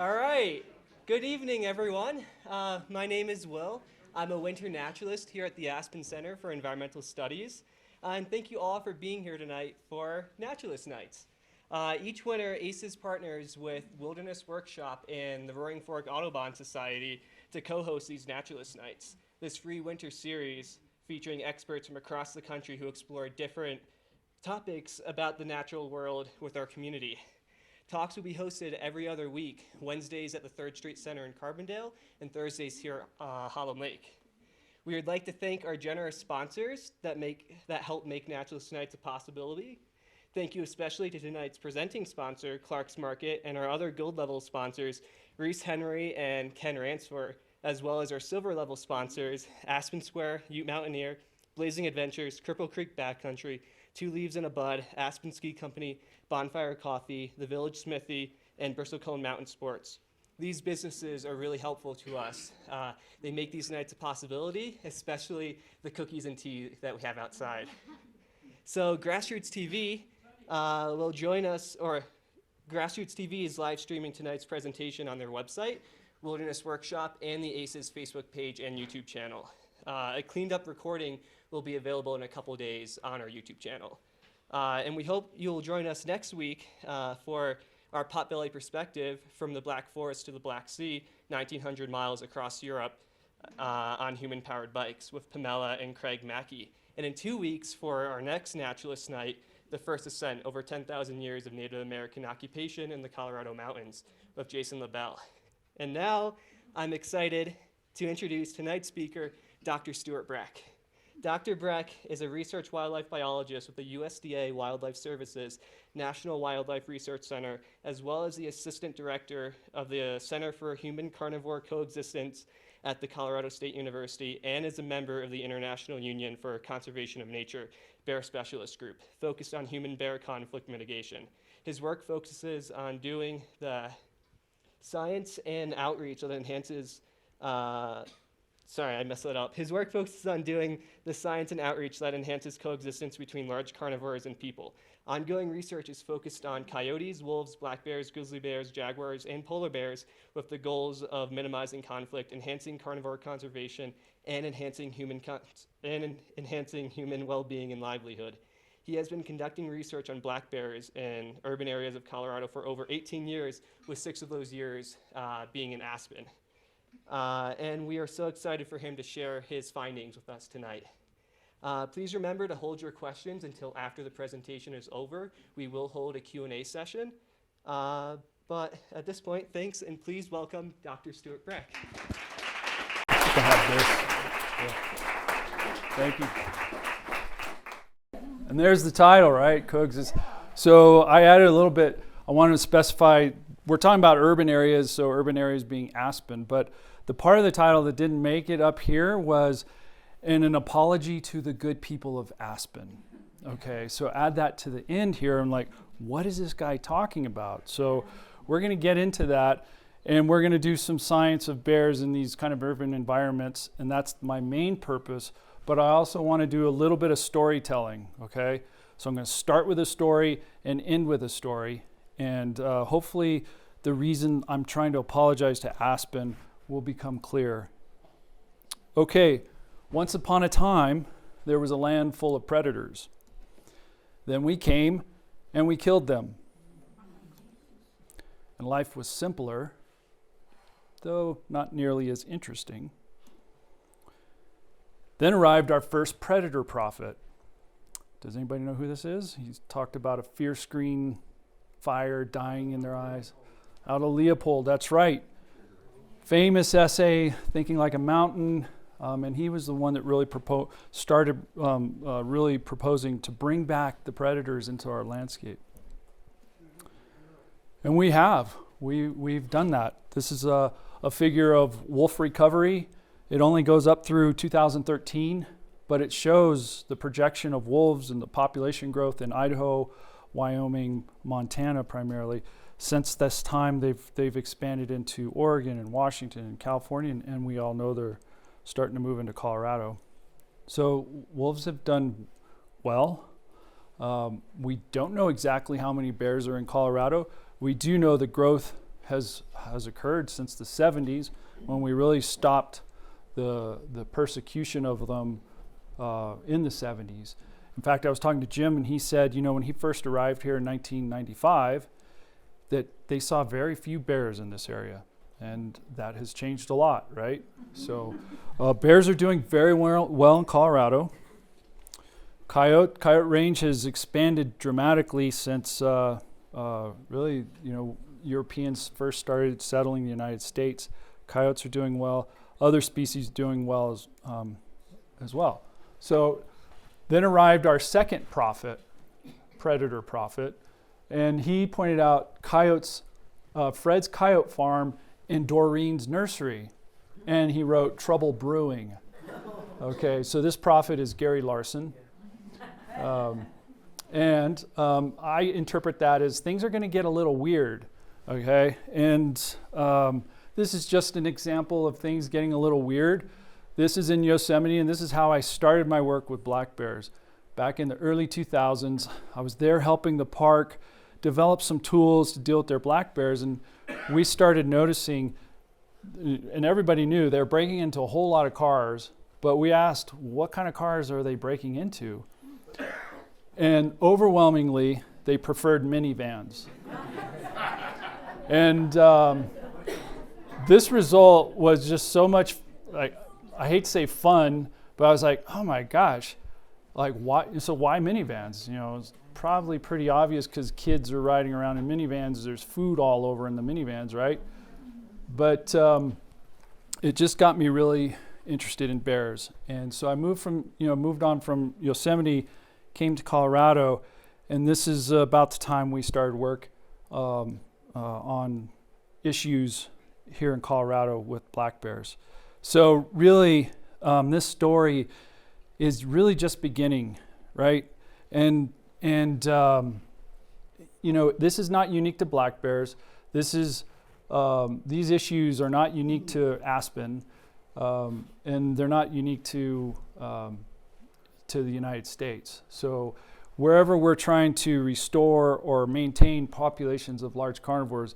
All right. Good evening, everyone. My name is Will. I'm a winter naturalist here at the Aspen Center for Environmental Studies. And thank you all for being here tonight for Naturalist Nights. Each winter, ACES partners with Wilderness Workshop and the Roaring Fork Audubon Society to co-host these Naturalist Nights. This free winter series featuring experts from across the country who explore different topics about the natural world with our community. Talks will be hosted every other week, Wednesdays at the 3rd Street Center in Carbondale and Thursdays here at Holland Lake. We would like to thank our generous sponsors that help make Naturalist Nights a possibility. Thank you especially to tonight's presenting sponsor, Clark's Market, and our other gold level sponsors, Reese Henry and Ken Ransford, as well as our silver level sponsors, Aspen Square, Ute Mountaineer, Blazing Adventures, Cripple Creek Backcountry, Two Leaves and a Bud, Aspen Ski Company, Bonfire Coffee, The Village Smithy, and Bristlecone Mountain Sports. These businesses are really helpful to us. They make these nights a possibility, especially the cookies and tea that we have outside. So GrassRoots TV will join us, or GrassRoots TV is live streaming tonight's presentation on their website, Wilderness Workshop, and the ACES Facebook page and YouTube channel. A cleaned up recording will be available in a couple days on our YouTube channel. And we hope you'll join us next week for our Potbelly Perspective from the Black Forest to the Black Sea, 1,900 miles across Europe on human-powered bikes with Pamela and Craig Mackey. And in 2 weeks for our next Naturalist Night, the first ascent over 10,000 years of Native American occupation in the Colorado mountains with Jason LaBelle. And now I'm excited to introduce tonight's speaker, Dr. Stewart Breck. Dr. Breck is a research wildlife biologist with the USDA-Wildlife Services National Wildlife Research Center, as well as the assistant director of the Center for Human Carnivore Coexistence at the Colorado State University, and is a member of the International Union for Conservation of Nature Bear Specialist Group, focused on human-bear conflict mitigation. His work focuses on doing the science and outreach that enhances His work focuses on doing the science and outreach that enhances coexistence between large carnivores and people. Ongoing research is focused on coyotes, wolves, black bears, grizzly bears, jaguars, and polar bears with the goals of minimizing conflict, enhancing carnivore conservation, and enhancing human well-being and livelihood. He has been conducting research on black bears in urban areas of Colorado for over 18 years, with 6 of those years being in Aspen. And we are so excited for him to share his findings with us tonight. Please remember to hold your questions until after the presentation is over. We will hold a Q&A session. But at this point, thanks, and please welcome Dr. Stewart Breck. Thank you. And there's the title, right? Coexist. So I added a little bit. I wanted to specify, we're talking about urban areas, so urban areas being Aspen, but the part of the title that didn't make it up here was in an apology to the good people of Aspen. Okay, so add that to the end here. I'm like, what is this guy talking about? So we're going to get into that, and we're going to do some science of bears in these kind of urban environments, and that's my main purpose. But I also want to do a little bit of storytelling, okay? So I'm going to start with a story and end with a story, and hopefully the reason I'm trying to apologize to Aspen will become clear. Okay, once upon a time, there was a land full of predators. Then we came and we killed them. And life was simpler, though not nearly as interesting. Then arrived our first predator prophet. Does anybody know who this is? He's talked about a fierce green fire dying in their eyes. Aldo Leopold, that's right. Famous essay, Thinking Like a Mountain, and he was the one that really started really proposing to bring back the predators into our landscape. And we have. We've done that. This is a figure of wolf recovery. It only goes up through 2013, but it shows the projection of wolves and the population growth in Idaho, Wyoming, Montana primarily. Since this time, they've expanded into Oregon and Washington and California, and we all know they're starting to move into Colorado. So wolves have done well. We don't know exactly how many bears are in Colorado. We do know the growth has occurred since the 70s, when we really stopped the persecution of them in the 70s. In fact, I was talking to Jim, and he said, when he first arrived here in 1995, that they saw very few bears in this area, and that has changed a lot, right? So bears are doing very well in Colorado. Coyote range has expanded dramatically since really, Europeans first started settling the United States. Coyotes are doing well. Other species doing well as well. So then arrived our second predator prophet, and he pointed out coyotes, Fred's Coyote Farm and Doreen's Nursery, and he wrote Trouble Brewing. Okay, so this prophet is Gary Larson. And I interpret that as things are going to get a little weird, okay? And this is just an example of things getting a little weird. This is in Yosemite, and this is how I started my work with black bears. Back in the early 2000s, I was there helping the park develop some tools to deal with their black bears, and we started noticing, and everybody knew they're breaking into a whole lot of cars, but we asked, what kind of cars are they breaking into? And overwhelmingly, they preferred minivans. And this result was just so much, I hate to say fun, but I was like, oh my gosh, why minivans? It's probably pretty obvious because kids are riding around in minivans. There's food all over in the minivans, right? But it just got me really interested in bears. And so I moved on from Yosemite, came to Colorado, and this is about the time we started work on issues here in Colorado with black bears. So really, this story is really just beginning, right? And this is not unique to black bears. This is these issues are not unique to Aspen, and they're not unique to the United States. So wherever we're trying to restore or maintain populations of large carnivores,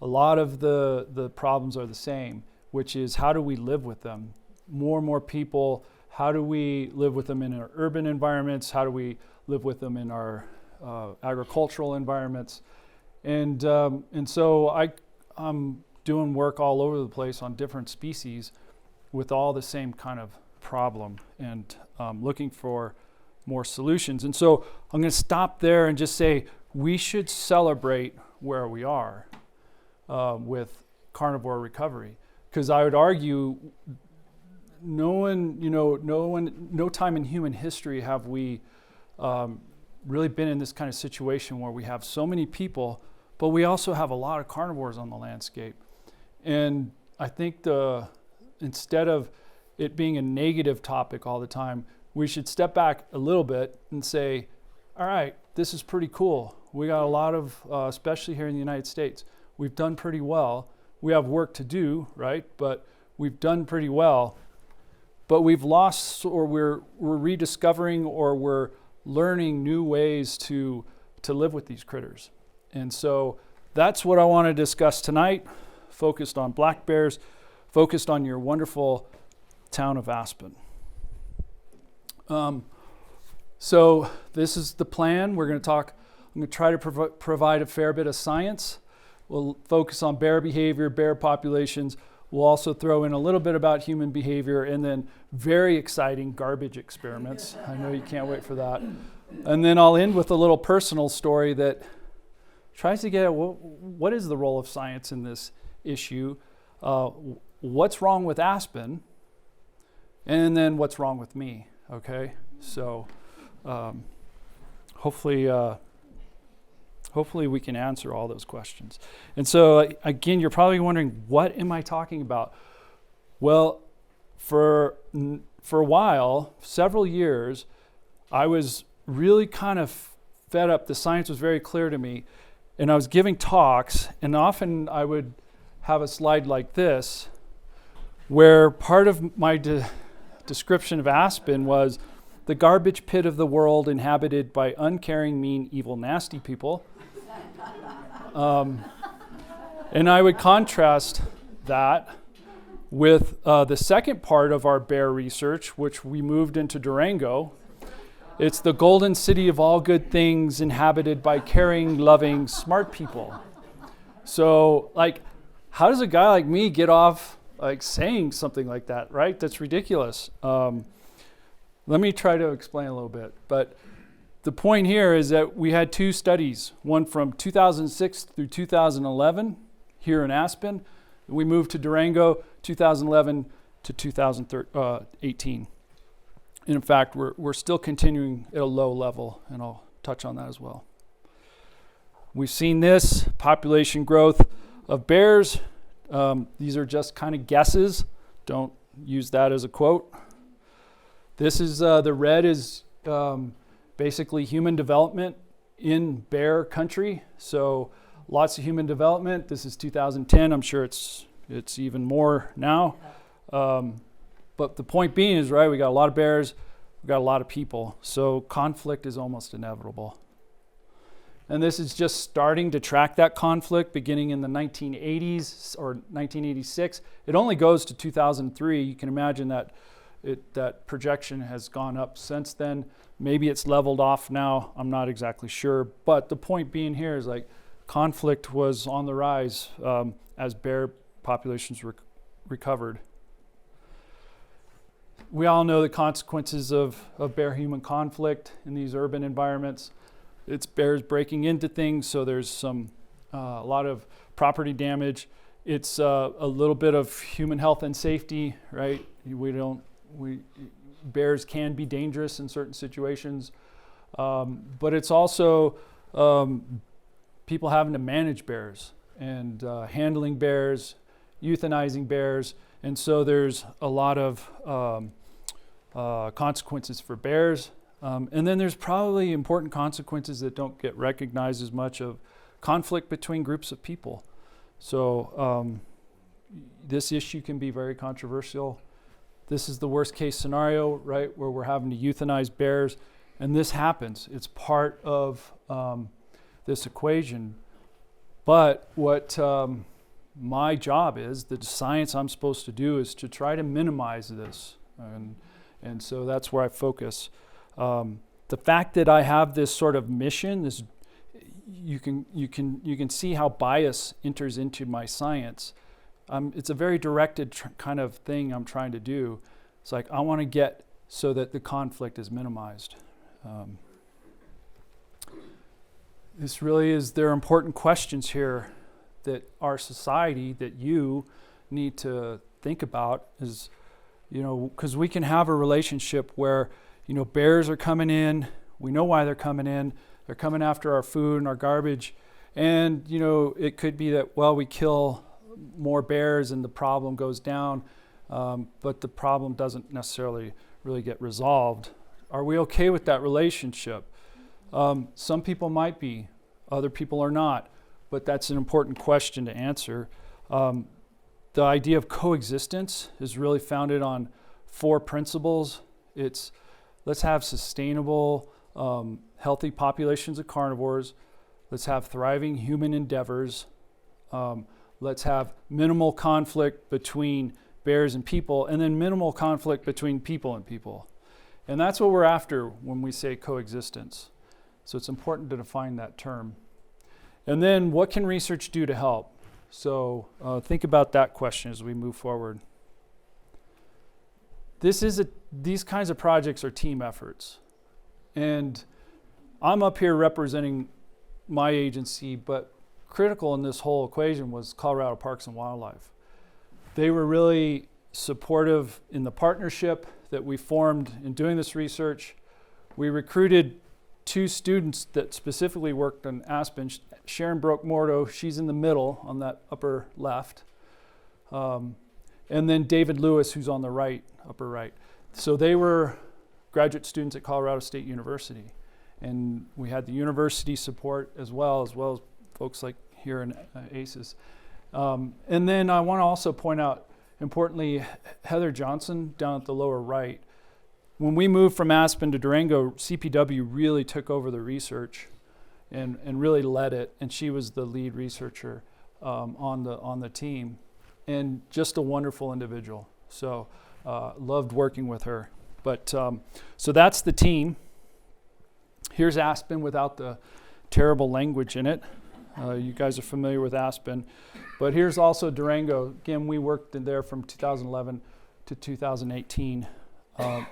a lot of the problems are the same, which is how do we live with them? More and more people, how do we live with them in our urban environments? How do we live with them in our agricultural environments? And so I'm doing work all over the place on different species with all the same kind of problem, and looking for more solutions. And so I'm going to stop there and just say we should celebrate where we are with carnivore recovery, because I would argue no time in human history have we really been in this kind of situation where we have so many people, but we also have a lot of carnivores on the landscape. And I think instead of it being a negative topic all the time, we should step back a little bit and say, all right, this is pretty cool. We got a lot of, especially here in the United States, we've done pretty well. We have work to do, right? But we've done pretty well. But we've lost, or we're rediscovering, or we're learning new ways to live with these critters. And so that's what I want to discuss tonight, focused on black bears, focused on your wonderful town of Aspen. So this is the plan. I'm going to try to provide a fair bit of science. We'll focus on bear behavior, bear populations. We'll also throw in a little bit about human behavior, and then very exciting garbage experiments. I know you can't wait for that. And then I'll end with a little personal story that tries to get at what is the role of science in this issue, what's wrong with Aspen, and then what's wrong with me, okay? So hopefully we can answer all those questions. And so again, you're probably wondering, what am I talking about? Well, for a while, several years, I was really kind of fed up. The science was very clear to me, and I was giving talks, and often I would have a slide like this, where part of my description of Aspen was the garbage pit of the world inhabited by uncaring, mean, evil, nasty people. And I would contrast that with the second part of our bear research, which we moved into Durango. It's the golden city of all good things inhabited by caring, loving, smart people. So, like, how does a guy like me get off like saying something like that, right? That's ridiculous. Let me try to explain a little bit. But the point here is that we had two studies, one from 2006 through 2011 here in Aspen. We moved to Durango 2011 to 2018. And in fact, we're still continuing at a low level, and I'll touch on that as well. We've seen this population growth of bears. These are just kind of guesses. Don't use that as a quote. This is the red is basically human development in bear country. So lots of human development. This is 2010. I'm sure it's even more now. But the point being is, right, we got a lot of bears, we got a lot of people. So conflict is almost inevitable. And this is just starting to track that conflict beginning in the 1980s or 1986. It only goes to 2003. You can imagine that that projection has gone up since then. Maybe it's leveled off now. I'm not exactly sure. But the point being here is like conflict was on the rise as bear populations recovered. We all know the consequences of bear-human conflict in these urban environments. It's bears breaking into things, so there's a lot of property damage. It's a little bit of human health and safety, right? Bears can be dangerous in certain situations, but it's also people having to manage bears and handling bears, euthanizing bears, and so there's a lot of consequences for bears. And then there's probably important consequences that don't get recognized as much of conflict between groups of people. So this issue can be very controversial. This is the worst case scenario, right, where we're having to euthanize bears. And this happens. It's part of this equation. But what my job is, the science I'm supposed to do, is to try to minimize this. And so that's where I focus. The fact that I have this sort of mission, this you can see how bias enters into my science. It's a very directed kind of thing I'm trying to do. It's like I want to get so that the conflict is minimized. This really is, there are important questions here that our society, that you need to think about, is, because we can have a relationship where, bears are coming in, we know why they're coming after our food and our garbage, and, it could be that, well, we kill more bears and the problem goes down, but the problem doesn't necessarily really get resolved. Are we okay with that relationship? Some people might be, other people are not, but that's an important question to answer. The idea of coexistence is really founded on 4 principles. It's let's have sustainable, healthy populations of carnivores. Let's have thriving human endeavors. Let's have minimal conflict between bears and people, and then minimal conflict between people and people. And that's what we're after when we say coexistence. So it's important to define that term. And then what can research do to help? So think about that question as we move forward. These kinds of projects are team efforts. And I'm up here representing my agency, but critical in this whole equation was Colorado Parks and Wildlife. They were really supportive in the partnership that we formed in doing this research. We recruited 2 students that specifically worked on Aspen. Sharon Broke-Morto, she's in the middle on that upper left. And then David Lewis, who's on the right, upper right. So they were graduate students at Colorado State University. And we had the university support as well as folks like here in ACES. And then I want to also point out, importantly, Heather Johnson down at the lower right. When we moved from Aspen to Durango, CPW really took over the research and really led it, and she was the lead researcher. on the team, and just a wonderful individual. So loved working with her. But so that's the team. Here's Aspen without the terrible language in it. You guys are familiar with Aspen. But here's also Durango. Again, we worked in there from 2011 to 2018.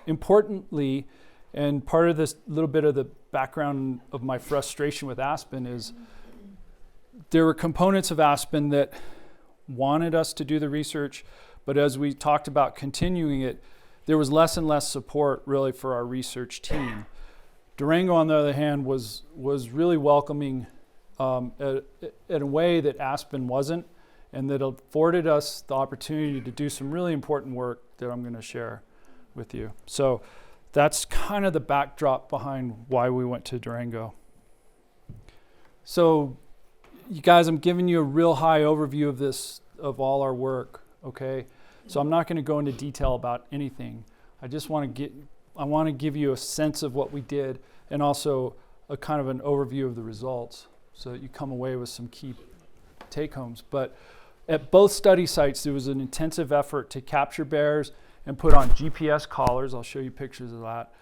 Importantly, and part of this little bit of the background of my frustration with Aspen is there were components of Aspen that wanted us to do the research, but as we talked about continuing it, there was less and less support really for our research team. Durango, on the other hand, was really welcoming in a way that Aspen wasn't, and that afforded us the opportunity to do some really important work that I'm going to share with you. So that's kind of the backdrop behind why we went to Durango. So you guys, I'm giving you a real high overview of this, of all our work, okay? So I'm not going to go into detail about anything. I just want to give you a sense of what we did, and also a kind of an overview of the results, so that you come away with some key take-homes. But at both study sites, there was an intensive effort to capture bears and put on GPS collars. I'll show you pictures of that.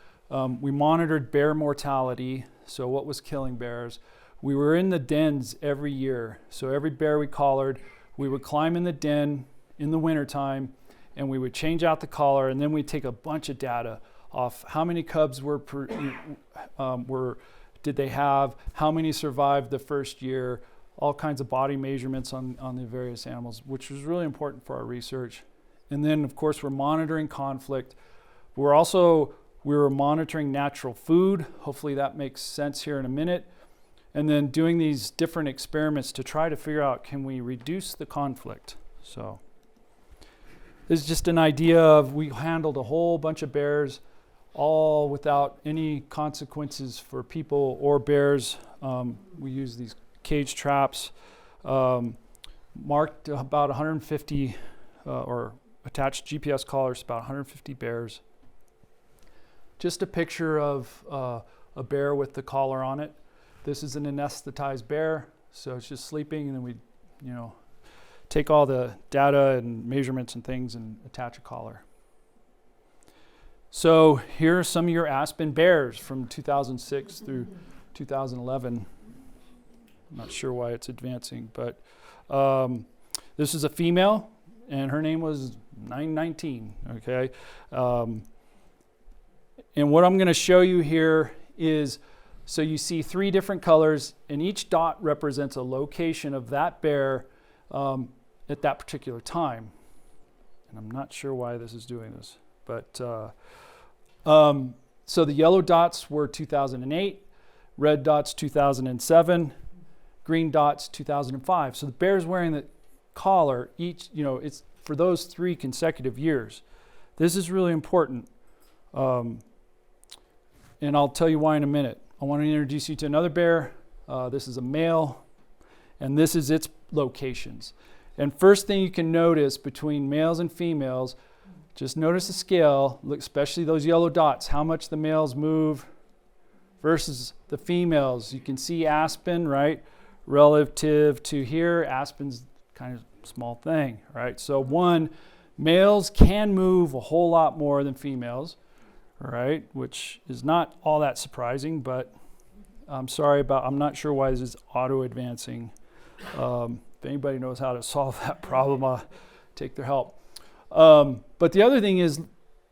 We monitored bear mortality, so what was killing bears. We were in the dens every year. So every bear we collared, we would climb in the den in the wintertime, and we would change out the collar, and then we'd take a bunch of data off how many cubs did they have, how many survived the first year, all kinds of body measurements on the various animals, which was really important for our research. And then, of course, we're monitoring conflict. We were monitoring natural food. Hopefully that makes sense here in a minute. And then doing these different experiments to try to figure out, can we reduce the conflict? So this is just an idea of, we handled a whole bunch of bears, all without any consequences for people or bears. We use these cage traps, marked about 150 or attached GPS collars, about 150 bears. Just a picture of a bear with the collar on it. This is an anesthetized bear, so it's just sleeping, and then we, take all the data and measurements and things and attach a collar. So here are some of your Aspen bears from 2006 through 2011. I'm not sure why it's advancing, but this is a female, and her name was 919, okay? And what I'm going to show you here is, so you see 3 different colors, and each dot represents a location of that bear at that particular time. And I'm not sure why this is doing this, but so the yellow dots were 2008, red dots 2007, green dots 2005. So the bear's wearing the collar each, it's for those 3 consecutive years. This is really important, and I'll tell you why in a minute. I want to introduce you to another bear. This is a male, and this is its locations. And first thing you can notice between males and females, just notice the scale, look, especially those yellow dots, how much the males move versus the females. You can see Aspen, right? Relative to here, Aspen's kind of small thing, right? So males can move a whole lot more than females, right? Which is not all that surprising, but I'm not sure why this is auto-advancing. If anybody knows how to solve that problem, I'll take their help. But the other thing is,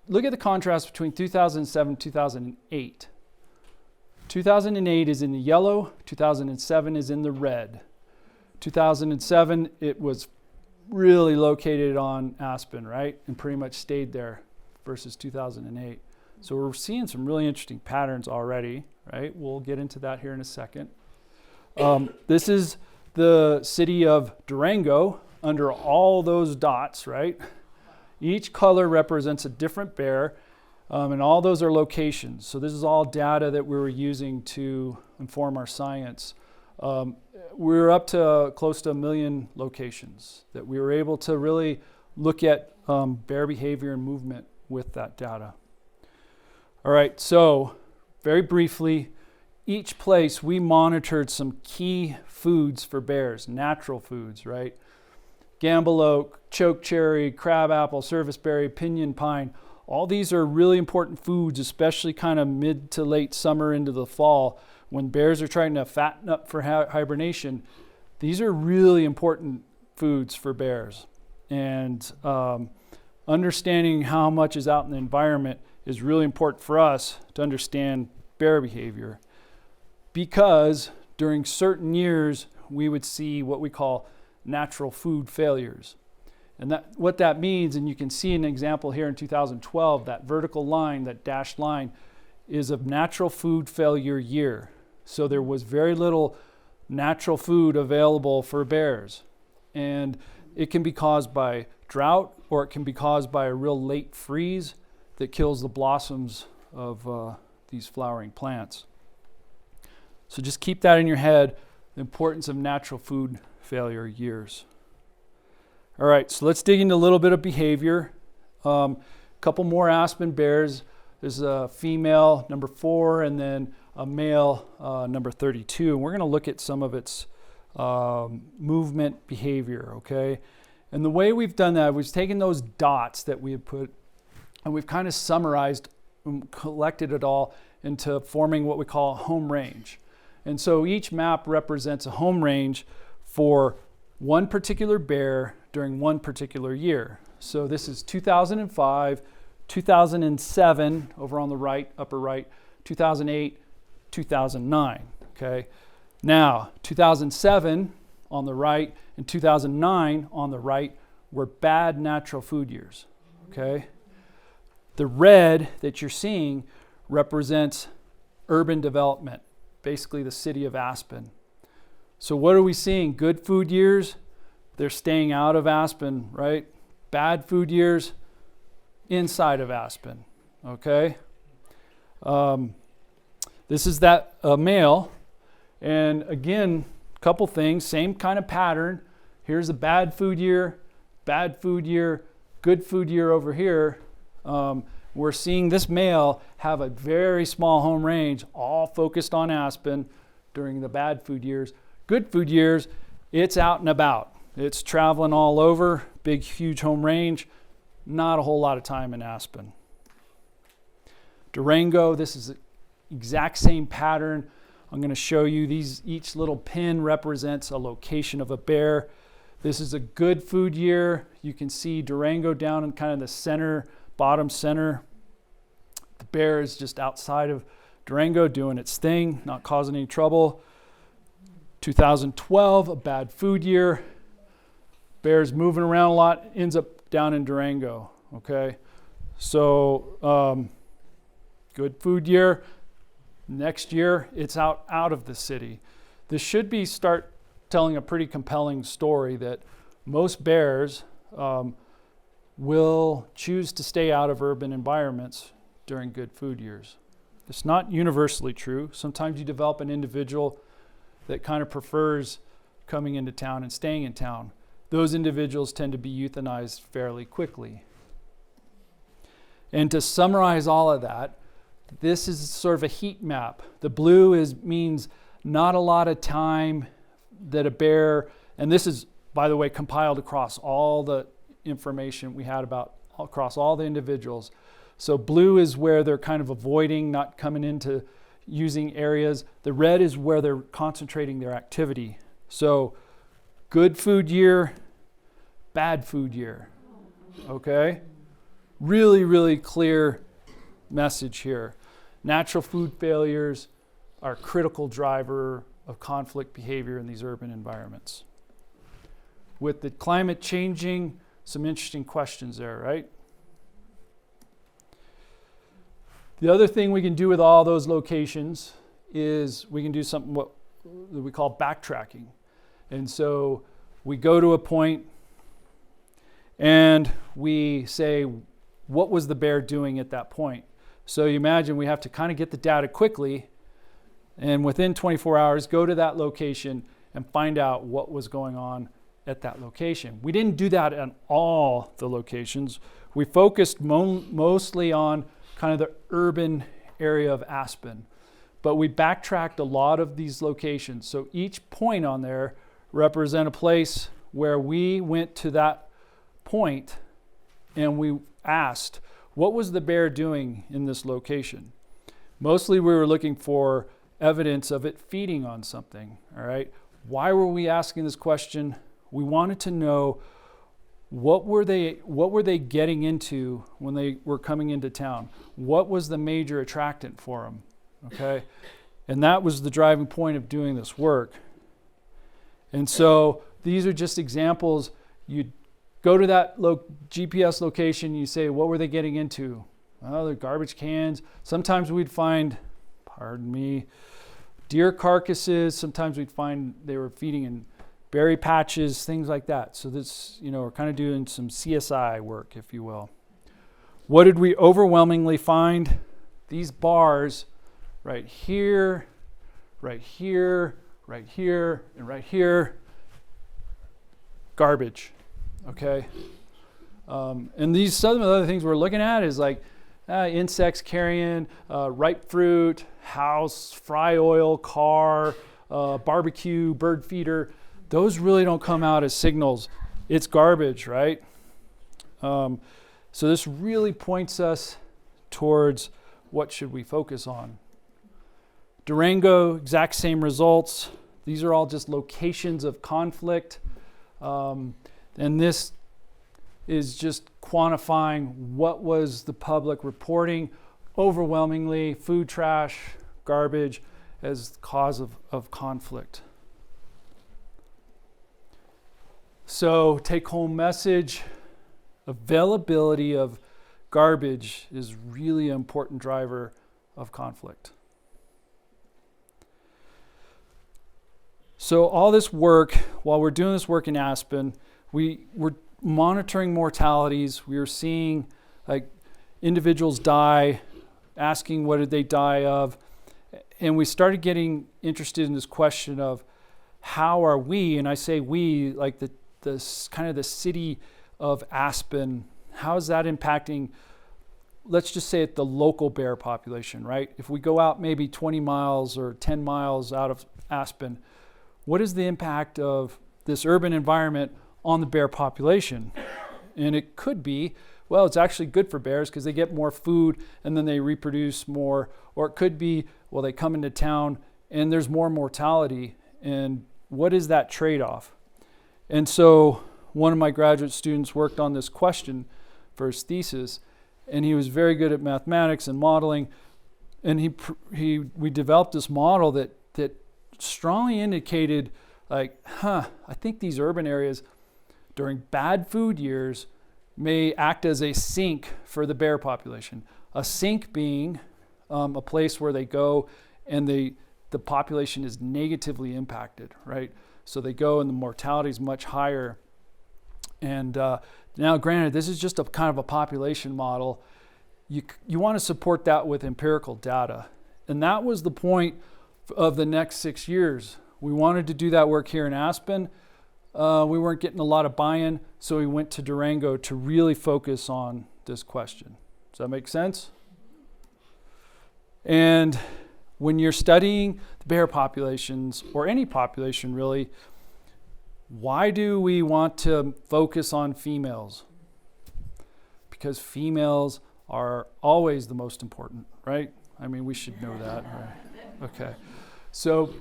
look at the contrast between 2007 and 2008. 2008 is in the yellow, 2007 is in the red. 2007, it was really located on Aspen, right? And pretty much stayed there versus 2008. So we're seeing some really interesting patterns already, right? We'll get into that here in a second. This is the city of Durango under all those dots, right? Each color represents a different bear, and all those are locations. So this is all data that we were using to inform our science. We're up to close to 1 million locations that we were able to really look at bear behavior and movement with that data. All right, so very briefly, each place we monitored some key foods for bears, natural foods, right? Gamble oak, chokecherry, crabapple, serviceberry, pinyon pine. All these are really important foods, especially kind of mid to late summer into the fall when bears are trying to fatten up for hibernation. These are really important foods for bears. And understanding how much is out in the environment is really important for us to understand bear behavior, because during certain years we would see what we call natural food failures. And what that means, and you can see an example here in 2012, that vertical line, that dashed line, is a natural food failure year. So there was very little natural food available for bears. And it can be caused by drought, or it can be caused by a real late freeze that kills the blossoms of these flowering plants. So just keep that in your head, the importance of natural food failure years. All right, so let's dig into a little bit of behavior. Couple more aspen bears. There's a female, number 4, and then a male, number 32. And we're going to look at some of its movement behavior, okay? And the way we've done that, we've taken those dots that we had put, and we've kind of summarized and collected it all into forming what we call a home range. And so each map represents a home range for one particular bear during one particular year. So this is 2005, 2007 over on the right, upper right, 2008, 2009, okay? Now, 2007 on the right and 2009 on the right were bad natural food years, okay? The red that you're seeing represents urban development, basically the city of Aspen. So what are we seeing? Good food years, they're staying out of Aspen, right? Bad food years, inside of Aspen, okay? This is that male, and again, a couple things, same kind of pattern. Here's a bad food year, good food year over here. We're seeing this male have a very small home range, all focused on Aspen during the bad food years. Good food years, it's out and about. It's traveling all over, big, huge home range, not a whole lot of time in Aspen. Durango, this is the exact same pattern. I'm going to show you these. Each little pin represents a location of a bear. This is a good food year. You can see Durango down in kind of the center, bottom center. The bear is just outside of Durango doing its thing, not causing any trouble. 2012, a bad food year. Bear's moving around a lot, ends up down in Durango, okay? So good food year. Next year, it's out of the city. This should start telling a pretty compelling story that most bears will choose to stay out of urban environments during good food years. It's not universally true. Sometimes you develop an individual that kind of prefers coming into town and staying in town. Those individuals tend to be euthanized fairly quickly. And to summarize all of that, this is sort of a heat map. The blue means not a lot of time that a bear, and this is, by the way, compiled across all the information we had about across all the individuals. So blue is where they're kind of avoiding, not coming into using areas. The red is where they're concentrating their activity. So good food year, bad food year, okay? Really, really clear message here. Natural food failures are a critical driver of conflict behavior in these urban environments. With the climate changing, some interesting questions there, right? The other thing we can do with all those locations is we can do something what we call backtracking. And so we go to a point and we say, what was the bear doing at that point? So you imagine we have to kind of get the data quickly and within 24 hours go to that location and find out what was going on at that location. We didn't do that at all the locations. We focused mostly on kind of the urban area of Aspen. but we backtracked a lot of these locations. So each point on there represent a place where we went to that point and we asked, what was the bear doing in this location? Mostly we were looking for evidence of it feeding on something, all right? Why were we asking this question? We wanted to know what were they getting into when they were coming into town? What was the major attractant for them, okay? And that was the driving point of doing this work. And so these are just examples. You go to that GPS location, you say, what were they getting into? Oh, they're garbage cans. Sometimes we'd find, pardon me, deer carcasses. Sometimes we'd find they were feeding in berry patches, things like that. So this, we're kind of doing some CSI work, if you will. What did we overwhelmingly find? These bars right here, right here, right here, and right here, garbage, okay? And some of the other things we're looking at is like insects carrion, ripe fruit, house, fry oil, car, barbecue, bird feeder. Those really don't come out as signals. It's garbage, right? So this really points us towards what should we focus on. Durango, exact same results. These are all just locations of conflict. And this is just quantifying what was the public reporting. Overwhelmingly, food trash, garbage as the cause of conflict. So take-home message, availability of garbage is really an important driver of conflict. So all this work, while we're doing this work in Aspen, we were monitoring mortalities. We were seeing like individuals die, asking what did they die of. And we started getting interested in this question of how are we, and I say we, like the kind of the city of Aspen, how is that impacting, let's just say, the local bear population, right? If we go out maybe 20 miles or 10 miles out of Aspen, what is the impact of this urban environment on the bear population? And it could be, well, it's actually good for bears because they get more food and then they reproduce more. Or it could be, well, they come into town and there's more mortality. And what is that trade-off? And so one of my graduate students worked on this question for his thesis, and he was very good at mathematics and modeling. And we developed this model that strongly indicated, like, I think these urban areas during bad food years may act as a sink for the bear population. A sink being a place where they go and the population is negatively impacted, right? So they go and the mortality is much higher. And now granted, this is just a kind of a population model. You want to support that with empirical data. And that was the point of the next 6 years. We wanted to do that work here in Aspen. We weren't getting a lot of buy-in, so we went to Durango to really focus on this question. Does that make sense? And when you're studying the bear populations, or any population really, why do we want to focus on females? Because females are always the most important, right? I mean, we should know that, right? Okay. So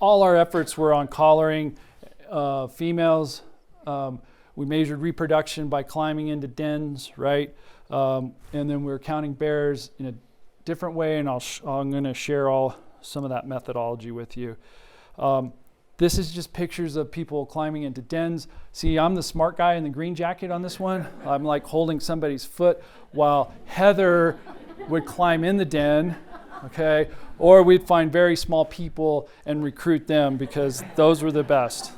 all our efforts were on collaring females. We measured reproduction by climbing into dens, right? And then we were counting bears in a different way, and I'm going to share some of that methodology with you. This is just pictures of people climbing into dens. See, I'm the smart guy in the green jacket on this one. I'm like holding somebody's foot while Heather would climb in the den, okay? Or we'd find very small people and recruit them because those were the best.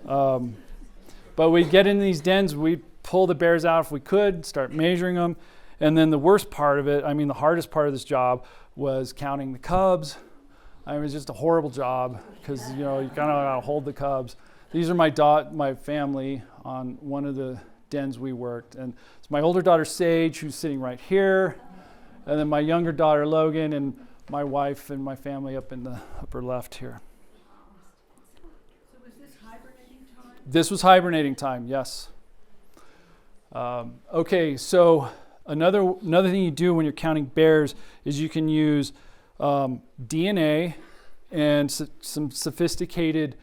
But we'd get in these dens, we'd pull the bears out if we could, start measuring them. And then the worst part of it, the hardest part of this job was counting the cubs. It was just a horrible job because, you kind of got to hold the cubs. These are my family on one of the dens we worked. And it's my older daughter, Sage, who's sitting right here. And then my younger daughter, Logan, and my wife and my family up in the upper left here. So was this hibernating time? This was hibernating time, yes. Okay, so another thing you do when you're counting bears is you can use DNA and some sophisticated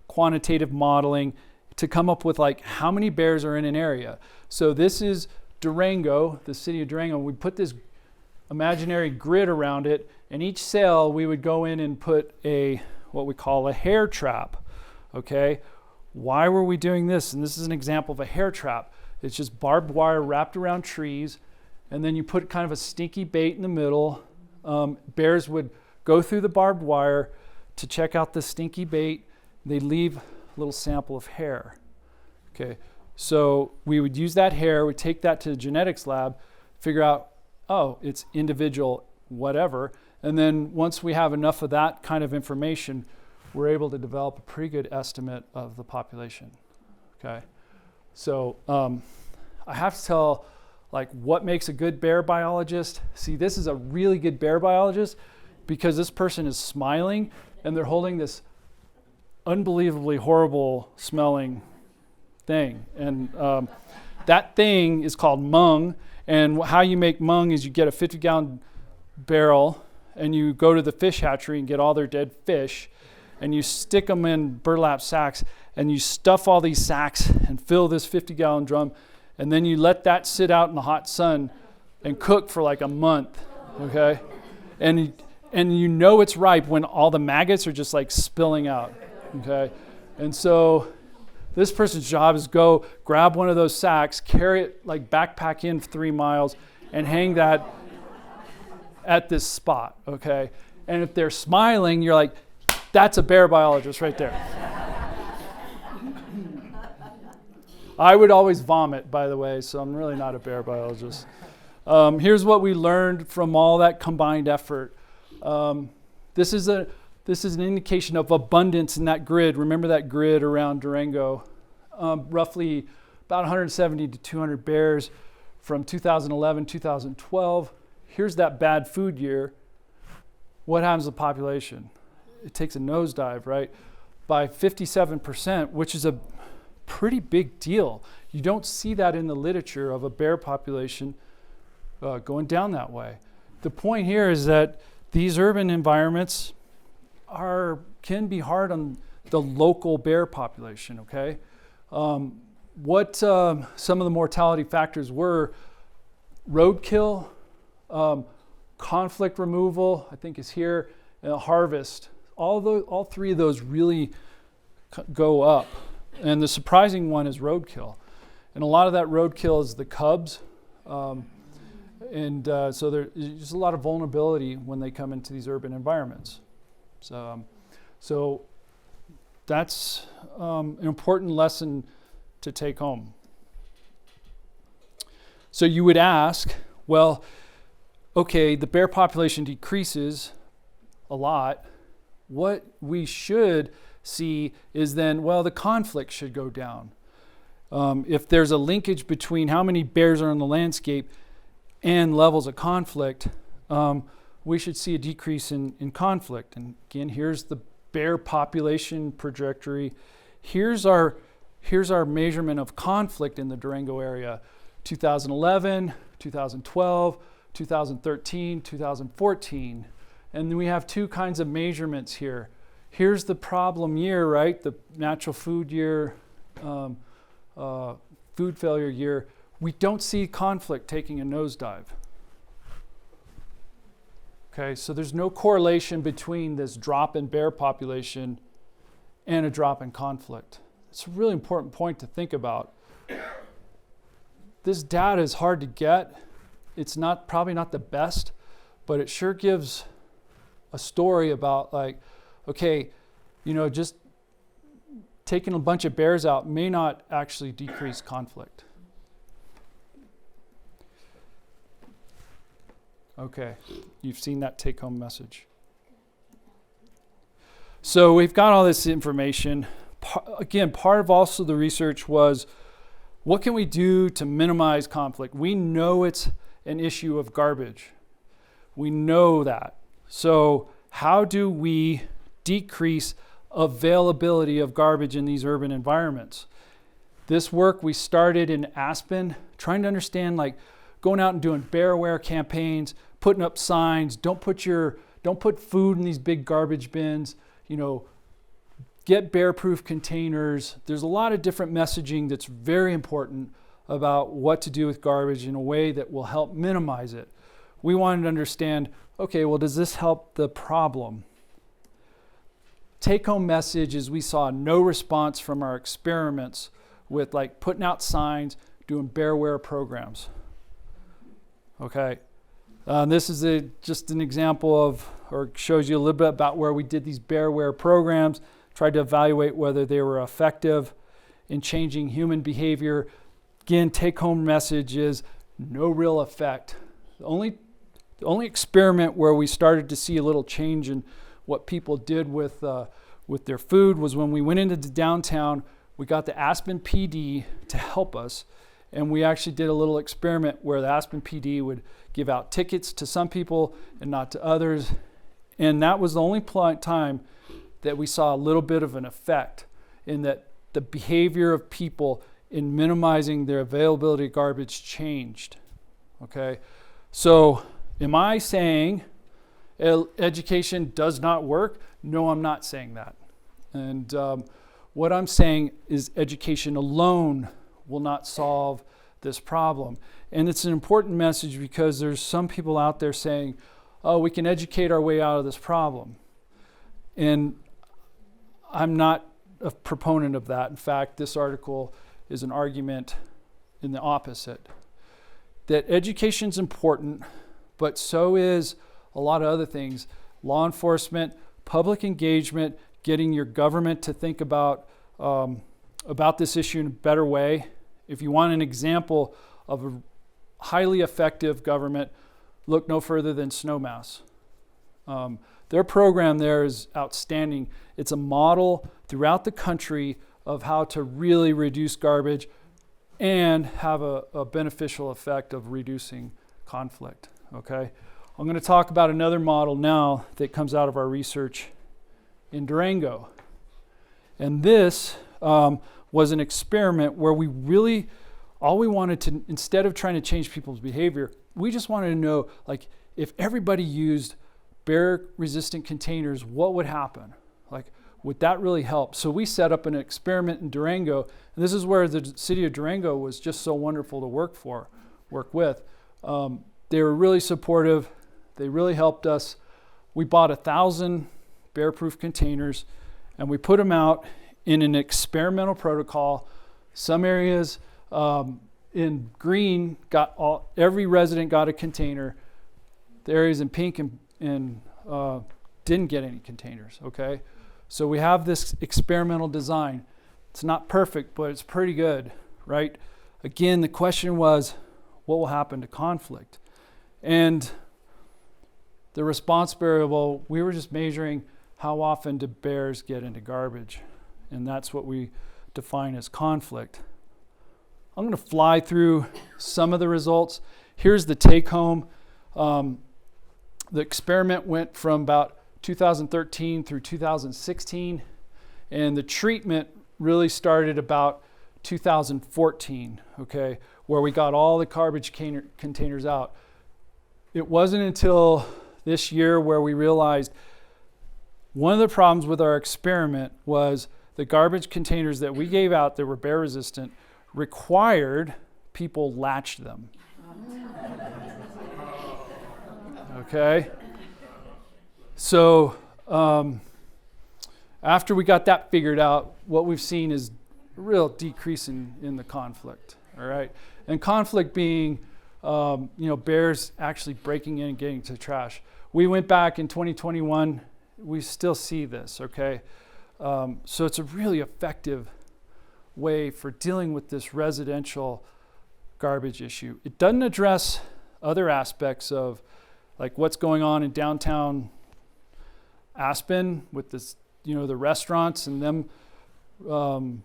quantitative modeling to come up with like how many bears are in an area. So this is Durango, the city of Durango. We put this imaginary grid around it, and each cell we would go in and put what we call a hair trap. Okay, why were we doing this? And this is an example of a hair trap. It's just barbed wire wrapped around trees, and then you put kind of a stinky bait in the middle. Bears would go through the barbed wire to check out the stinky bait. They leave a little sample of hair. Okay, so we would use that hair, we'd take that to the genetics lab, figure out, oh, it's individual whatever, and then once we have enough of that kind of information, we're able to develop a pretty good estimate of the population. Okay, so I have to tell, like, what makes a good bear biologist? See, this is a really good bear biologist because this person is smiling and they're holding this unbelievably horrible smelling thing. And that thing is called mung. And how you make mung is you get a 50-gallon barrel and you go to the fish hatchery and get all their dead fish and you stick them in burlap sacks and you stuff all these sacks and fill this 50-gallon drum, and then you let that sit out in the hot sun and cook for like a month, okay? And you know it's ripe when all the maggots are just like spilling out, okay? And so this person's job is go grab one of those sacks, carry it, like backpack in 3 miles, and hang that at this spot, okay? And if they're smiling, you're like, that's a bear biologist right there. I would always vomit, by the way, so I'm really not a bear biologist. Here's what we learned from all that combined effort. This is an indication of abundance in that grid. Remember that grid around Durango? Roughly about 170 to 200 bears from 2011, 2012. Here's that bad food year. What happens to the population? It takes a nosedive, right? By 57%, which is a pretty big deal. You don't see that in the literature of a bear population going down that way. The point here is that these urban environments can be hard on the local bear population, okay? What some of the mortality factors were: roadkill, conflict removal, I think is here, and harvest. All three of those really go up. And the surprising one is roadkill. And a lot of that roadkill is the cubs. So there's just a lot of vulnerability when they come into these urban environments. So that's an important lesson to take home. So you would ask, well, okay, the bear population decreases a lot. What we should see is then, well, the conflict should go down. If there's a linkage between how many bears are in the landscape and levels of conflict, we should see a decrease in conflict. And again, here's the bear population trajectory. Here's our measurement of conflict in the Durango area: 2011, 2012, 2013, 2014. And then we have two kinds of measurements here. Here's the problem year, right? The natural food year, food failure year. We don't see conflict taking a nosedive. Okay, so there's no correlation between this drop in bear population and a drop in conflict. It's a really important point to think about. This data is hard to get. It's probably not the best, but it sure gives a story about, like, okay, just taking a bunch of bears out may not actually decrease conflict. Okay, you've seen that take-home message. So we've got all this information. Again, part of also the research was, what can we do to minimize conflict? We know it's an issue of garbage. We know that. So how do we decrease availability of garbage in these urban environments? This work we started in Aspen, trying to understand, like, going out and doing bear aware campaigns, putting up signs, don't put food in these big garbage bins, get bear-proof containers. There's a lot of different messaging that's very important about what to do with garbage in a way that will help minimize it. We wanted to understand, okay, well, does this help the problem? Take-home message is we saw no response from our experiments with, like, putting out signs, doing bear-aware programs. Okay, this is just an example of, or shows you a little bit about where we did these bear-aware programs, tried to evaluate whether they were effective in changing human behavior. Again, take-home message is no real effect. The only experiment where we started to see a little change in what people did with their food was when we went into the downtown. We got the Aspen PD to help us, and we actually did a little experiment where the Aspen PD would give out tickets to some people and not to others. And that was the only time that we saw a little bit of an effect in that the behavior of people in minimizing their availability of garbage changed. Okay, so am I saying education does not work? No, I'm not saying that. And what I'm saying is education alone will not solve this problem. And it's an important message because there's some people out there saying, oh, we can educate our way out of this problem. And I'm not a proponent of that. In fact, this article is an argument in the opposite. That education's important, but so is a lot of other things. Law enforcement, public engagement, getting your government to think about this issue in a better way. If you want an example of a highly effective government, look no further than Snowmass. Their program there is outstanding. It's a model throughout the country of how to really reduce garbage and have a beneficial effect of reducing conflict. Okay, I'm going to talk about another model now that comes out of our research in Durango. And this was an experiment where we really, all we wanted to, instead of trying to change people's behavior, we just wanted to know, like, if everybody used bear-resistant containers, what would happen? Like, would that really help? So we set up an experiment in Durango, and this is where the city of Durango was just so wonderful to work with. They were really supportive. They really helped us. We bought 1,000 bear-proof containers, and we put them out in an experimental protocol. Some areas in green every resident got a container. The areas in pink and didn't get any containers. Okay, so we have this experimental design. It's not perfect, but it's pretty good, right? Again, the question was, what will happen to conflict? And the response variable, we were just measuring how often do bears get into garbage, and that's what we define as conflict. I'm going to fly through some of the results. Here's the take home. The experiment went from about 2013 through 2016, and the treatment really started about 2014, okay, where we got all the garbage containers out. It wasn't until this year where we realized one of the problems with our experiment was the garbage containers that we gave out that were bear resistant required people latch them. Okay? So after we got that figured out, what we've seen is a real decrease in the conflict. All right? And conflict being bears actually breaking in and getting to trash. We went back in 2021, we still see this, okay? So it's a really effective way for dealing with this residential garbage issue. It doesn't address other aspects of like what's going on in downtown Aspen with this, the restaurants and them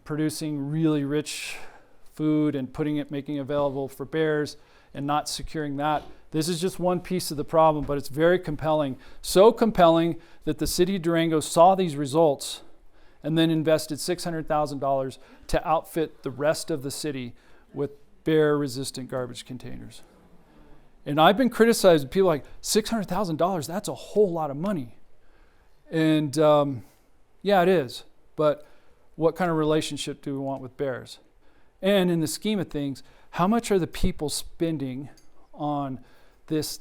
producing really rich food and making it available for bears and not securing that. This is just one piece of the problem, but it's very compelling. So compelling that the city of Durango saw these results and then invested $600,000 to outfit the rest of the city with bear-resistant garbage containers. And I've been criticized, people like, $600,000, that's a whole lot of money. And yeah, it is. But what kind of relationship do we want with bears? And in the scheme of things, how much are the people spending on this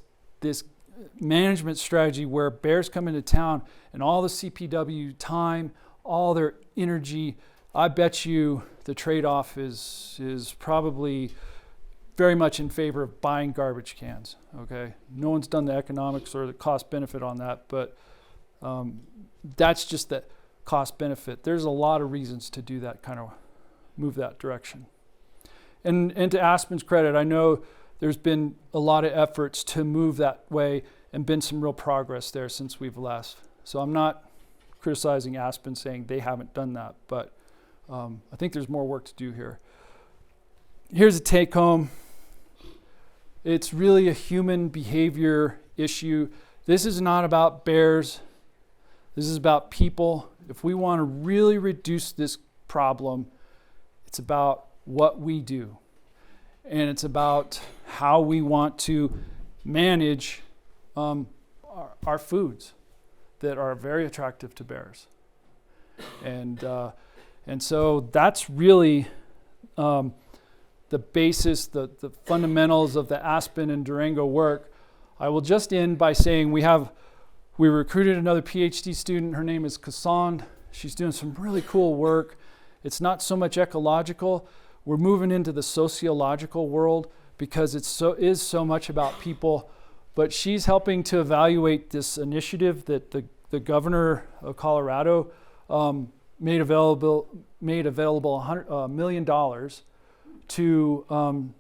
management strategy where bears come into town and all the CPW time, all their energy? I bet you the trade-off is probably very much in favor of buying garbage cans, okay? No one's done the economics or the cost benefit on that, but that's just the cost benefit. There's a lot of reasons to do that, kind of move that direction. And to Aspen's credit, I know there's been a lot of efforts to move that way and been some real progress there since we've left. So I'm not criticizing Aspen saying they haven't done that, but I think there's more work to do here. Here's a take home. It's really a human behavior issue. This is not about bears. This is about people. If we want to really reduce this problem, it's about what we do. And it's about how we want to manage our foods that are very attractive to bears. And so that's really the basis, the fundamentals of the Aspen and Durango work. I will just end by saying we recruited another PhD student. Her name is Cassandre. She's doing some really cool work. It's not so much ecological. We're moving into the sociological world because it is so much about people. But she's helping to evaluate this initiative that the governor of Colorado made available $100 million to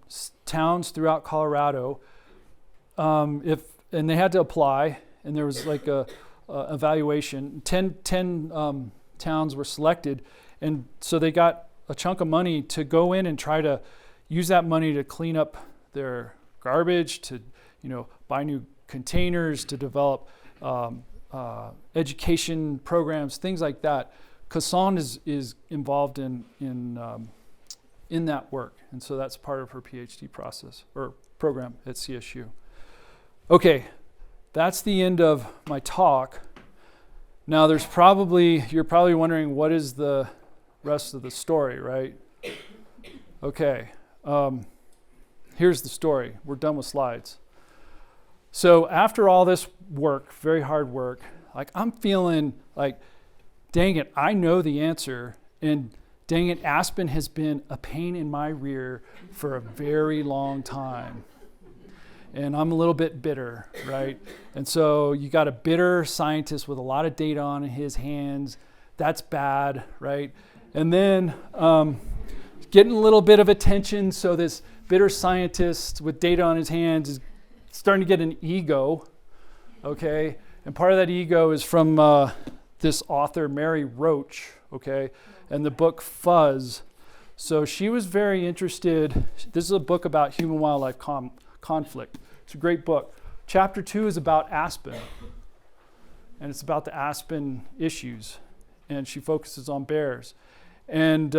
towns throughout Colorado. And they had to apply, and there was like a evaluation. 10 towns were selected, and so they got a chunk of money to go in and try to use that money to clean up their garbage, to buy new containers, to develop education programs, things like that. Cassandre is involved in that work, and so that's part of her PhD process or program at CSU. Okay, that's the end of my talk. Now you're probably wondering, what is the rest of the story, right? Okay, here's the story. We're done with slides. So after all this work, very hard work, I'm feeling like, dang it, I know the answer, and dang it, Aspen has been a pain in my rear for a very long time. And I'm a little bit bitter, right? And so you got a bitter scientist with a lot of data on his hands. That's bad, right? And then getting a little bit of attention, so this bitter scientist with data on his hands is starting to get an ego, okay? And part of that ego is from this author, Mary Roach, okay? And the book Fuzz. So she was very interested. This is a book about human-wildlife conflict. It's a great book. Chapter 2 is about Aspen, and it's about the Aspen issues, and she focuses on bears. And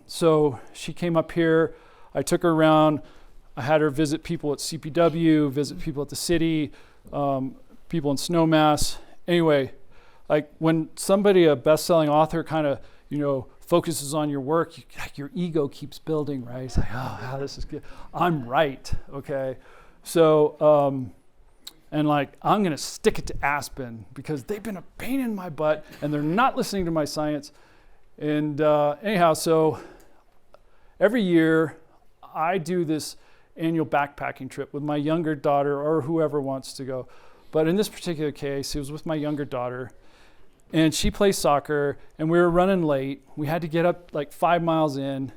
so she came up here. I took her around. I had her visit people at CPW, visit people at the city, people in Snowmass. Anyway, when somebody, a best-selling author, kind of focuses on your work, your ego keeps building, right? It's like, oh, this is good. I'm right, okay? So, and I'm gonna stick it to Aspen because they've been a pain in my butt and they're not listening to my science. And anyhow, so every year I do this annual backpacking trip with my younger daughter or whoever wants to go. But in this particular case, it was with my younger daughter. And she plays soccer, and we were running late. We had to get up 5 miles in,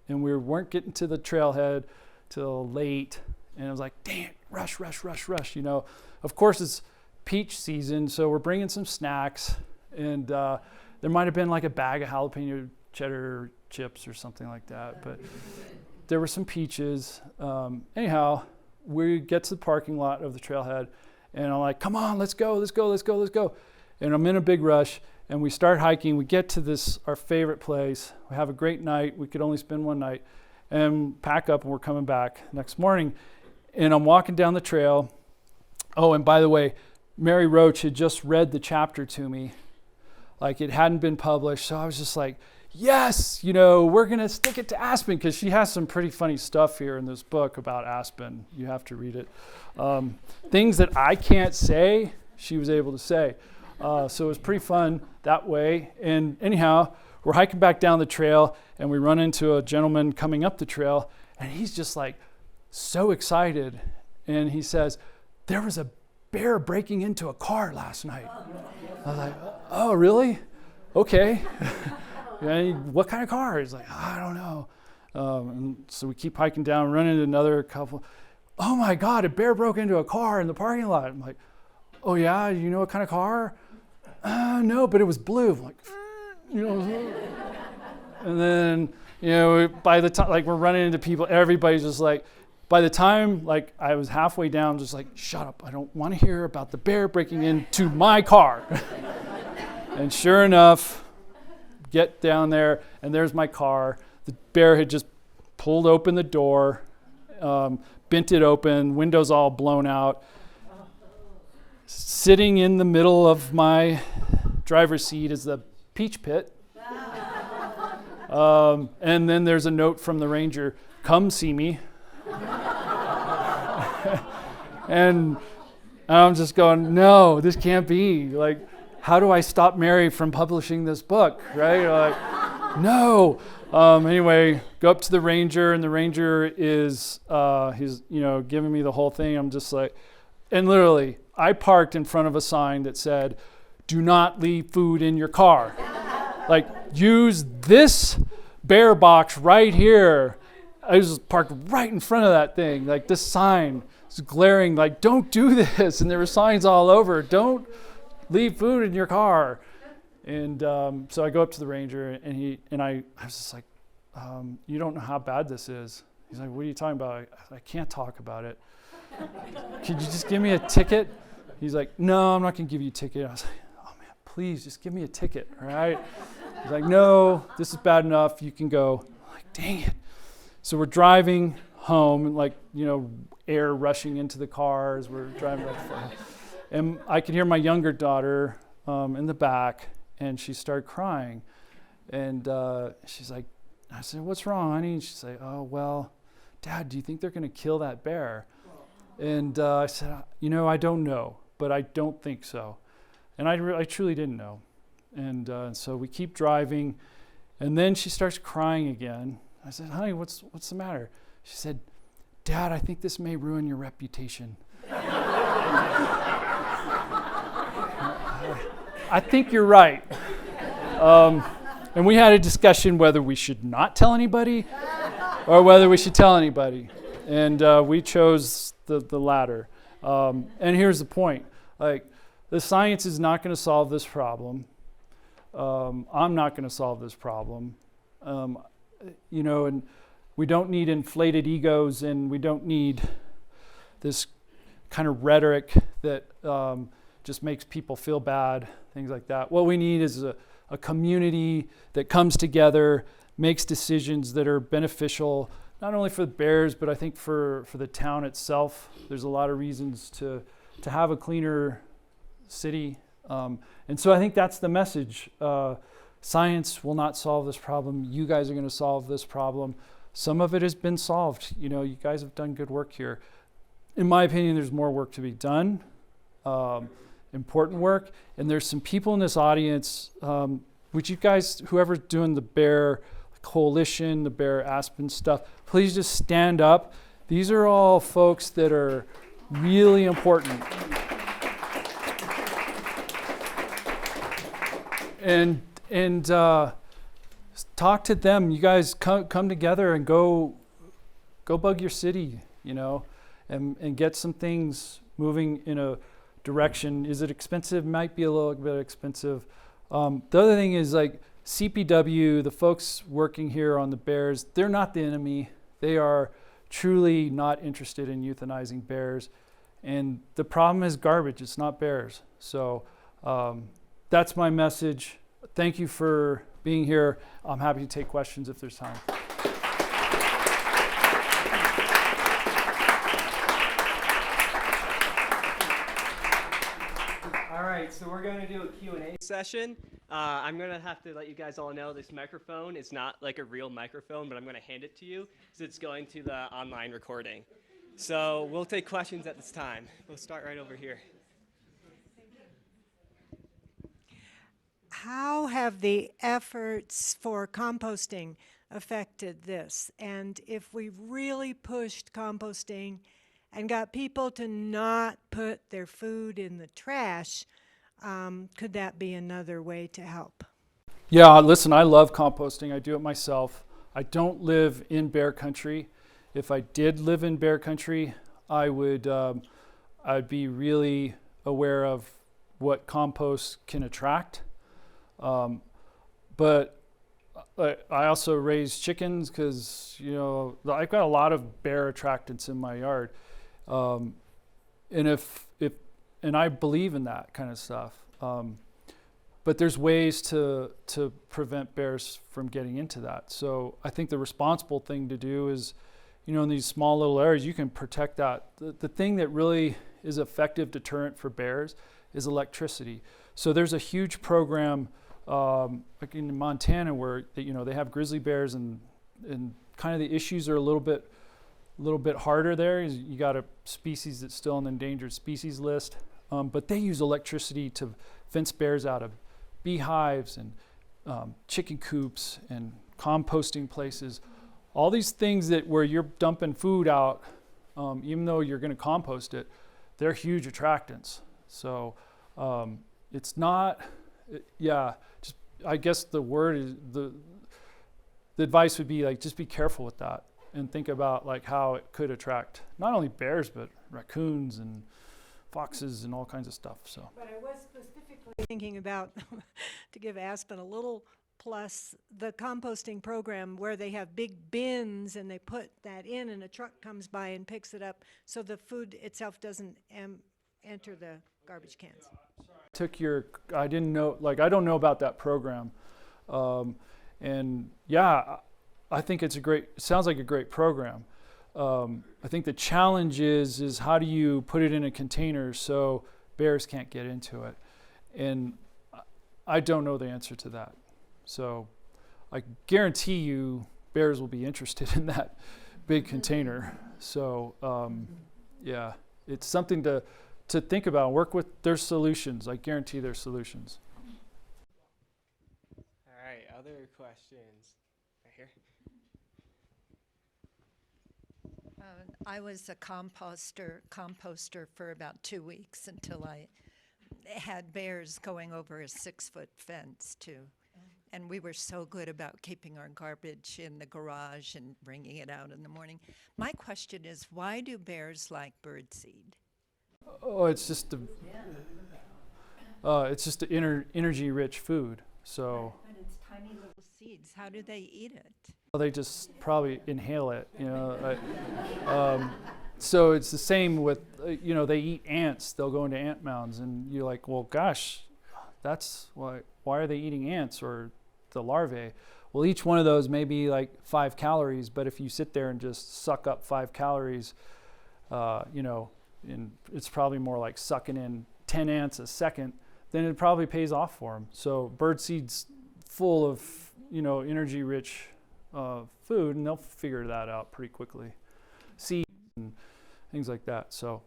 and we weren't getting to the trailhead till late. And I was like, dang it, rush. Of course, it's peach season, so we're bringing some snacks. And there might have been a bag of jalapeno cheddar chips or something like that. But there were some peaches. Anyhow, we get to the parking lot of the trailhead, and I'm like, come on, let's go, let's go, let's go, let's go. And I'm in a big rush, and we start hiking. We get to this, our favorite place. We have a great night. We could only spend one night, and pack up, and we're coming back next morning. And I'm walking down the trail. Oh, and by the way, Mary Roach had just read the chapter to me. Like, it hadn't been published, so I was just like, yes, we're going to stick it to Aspen, because she has some pretty funny stuff here in this book about Aspen. You have to read it. Things that I can't say, she was able to say. So it was pretty fun that way. And anyhow, we're hiking back down the trail, and we run into a gentleman coming up the trail, and he's just like so excited. And he says, there was a bear breaking into a car last night. I was like, oh, really? Okay. What kind of car? He's like, I don't know. And so we keep hiking down, run into another couple. Oh my God, a bear broke into a car in the parking lot. I'm like, oh yeah, you know what kind of car? No, but it was blue. I'm like, and then, by the time, like, we're running into people, everybody's just like, by the time, like, I was halfway down, just like, shut up, I don't want to hear about the bear breaking into my car. And sure enough, get down there, and there's my car. The bear had just pulled open the door, bent it open, windows all blown out. Sitting in the middle of my driver's seat is the peach pit. And then there's a note from the ranger, come see me. And I'm just going, no, this can't be. Like, how do I stop Mary from publishing this book, right? Like, no. Anyway, go up to the ranger, and the ranger is, he's, giving me the whole thing. I'm just like, and literally, I parked in front of a sign that said, do not leave food in your car. Like, use this bear box right here. I was parked right in front of that thing. Like, this sign was glaring, like, don't do this. And there were signs all over, don't leave food in your car. And so I go up to the ranger, and I was just like, you don't know how bad this is. He's like, what are you talking about? I can't talk about it. Could you just give me a ticket? He's like, no, I'm not going to give you a ticket. I was like, oh man, please just give me a ticket, all right? He's like, no, this is bad enough. You can go. I'm like, dang it. So we're driving home, and like, air rushing into the cars. We're driving back and forth. And I could hear my younger daughter in the back, and she started crying. And she's like, I said, what's wrong, honey? And she's like, oh, well, Dad, do you think they're going to kill that bear? And I said, I don't know, but I don't think so. And I truly didn't know. And so we keep driving, and then she starts crying again. I said, honey, what's the matter? She said, Dad, I think this may ruin your reputation. I think you're right. And we had a discussion whether we should not tell anybody or whether we should tell anybody. And we chose the latter. And here's the point. Like, the science is not going to solve this problem. I'm not going to solve this problem. And we don't need inflated egos, and we don't need this kind of rhetoric that just makes people feel bad, things like that. What we need is a community that comes together, makes decisions that are beneficial, not only for the bears, but I think for the town itself. There's a lot of reasons to have a cleaner city. And so I think that's the message. Science will not solve this problem. You guys are going to solve this problem. Some of it has been solved. You guys have done good work here. In my opinion, there's more work to be done, important work. And there's some people in this audience, would you guys, whoever's doing the Bear Coalition, the Bear Aspen stuff, please just stand up. These are all folks that are really important. And talk to them. You guys come together and go bug your city, and get some things moving in a direction. Is it expensive? Might be a little bit expensive. The other thing is, like, CPW, the folks working here on the bears, they're not the enemy. They are truly not interested in euthanizing bears. And the problem is garbage, it's not bears. So that's my message. Thank you for being here. I'm happy to take questions if there's time. All right, so we're going to do a Q&A session. I'm going to have to let you guys all know this microphone is not like a real microphone, but I'm going to hand it to you because it's going to the online recording. So we'll take questions at this time. We'll start right over here. How have the efforts for composting affected this? And if we really pushed composting and got people to not put their food in the trash, could that be another way to help? Yeah, listen, I love composting. I do it myself. I don't live in bear country. If I did live in bear country, I'd be really aware of what compost can attract. But I also raise chickens because, you know, I've got a lot of bear attractants in my yard. And and I believe in that kind of stuff. But there's ways to prevent bears from getting into that. So I think the responsible thing to do is, you know, in these small little areas, you can protect that. The thing that really is effective deterrent for bears is electricity. So there's a huge program like in Montana where they have grizzly bears and kind of the issues are a little bit harder there. You got a species that's still on the endangered species list, but they use electricity to fence bears out of beehives and chicken coops and composting places. All these things where you're dumping food out, even though you're going to compost it, they're huge attractants. So it's not, just I guess the word is the advice would be like just be careful with that and think about like how it could attract not only bears but raccoons and foxes and all kinds of stuff. So. But I was specifically thinking about, to give Aspen a little plus, the composting program where they have big bins and they put that in and a truck comes by and picks it up so the food itself doesn't enter the garbage cans. I didn't know, like I don't know about that program. And yeah, I think it sounds like a great program. I think the challenge is how do you put it in a container so bears can't get into it? And I don't know the answer to that. So I guarantee you bears will be interested in that big container. So yeah, it's something to think about, work with their solutions. I guarantee there's solutions. All right, other questions? Right here. I was a composter for about 2 weeks until I had bears going over a 6-foot fence too. And we were so good about keeping our garbage in the garage and bringing it out in the morning. My question is, why do bears like birdseed? Oh, it's just the energy-rich food. So. But it's tiny little seeds. How do they eat it? Well, they just probably inhale it, you know. So it's the same with, they eat ants. They'll go into ant mounds, and you're like, well, gosh, that's why are they eating ants or the larvae? Well, each one of those may be like 5 calories, but if you sit there and just suck up 5 calories, and it's probably more like sucking in 10 ants a second, then it probably pays off for them. So birdseed's full of, energy-rich food, and they'll figure that out pretty quickly. Seeds and things like that. So,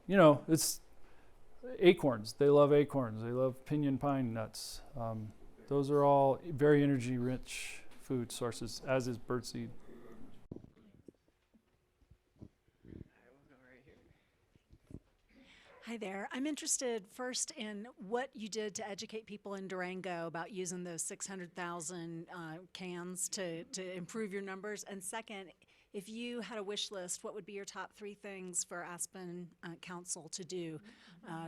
it's acorns. They love acorns. They love pinyon pine nuts. Those are all very energy-rich food sources, as is birdseed. Hi there. I'm interested first in what you did to educate people in Durango about using those 600,000 cans to improve your numbers. And second, if you had a wish list, what would be your top 3 things for Aspen Council to do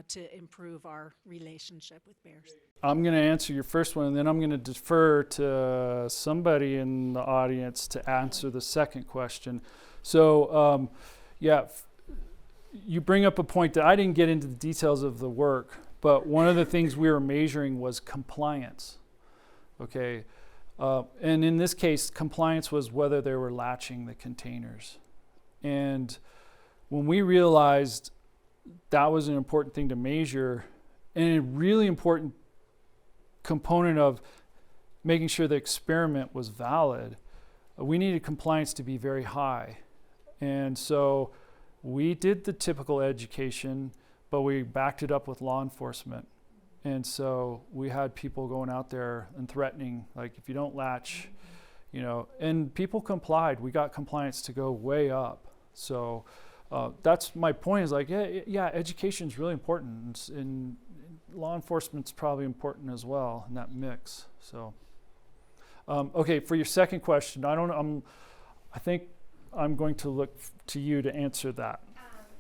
to improve our relationship with bears? I'm going to answer your first one, and then I'm going to defer to somebody in the audience to answer the second question. So, you bring up a point that I didn't get into the details of the work, but one of the things we were measuring was compliance. Okay, and in this case, compliance was whether they were latching the containers. And when we realized that was an important thing to measure, and a really important component of making sure the experiment was valid, we needed compliance to be very high. And so we did the typical education, but we backed it up with law enforcement. And so we had people going out there and threatening, like, if you don't latch, and people complied. We got compliance to go way up. So that's my point, is like, yeah, education is really important, and law enforcement's probably important as well in that mix. So, okay, for your second question, I think I'm going to look to you to answer that.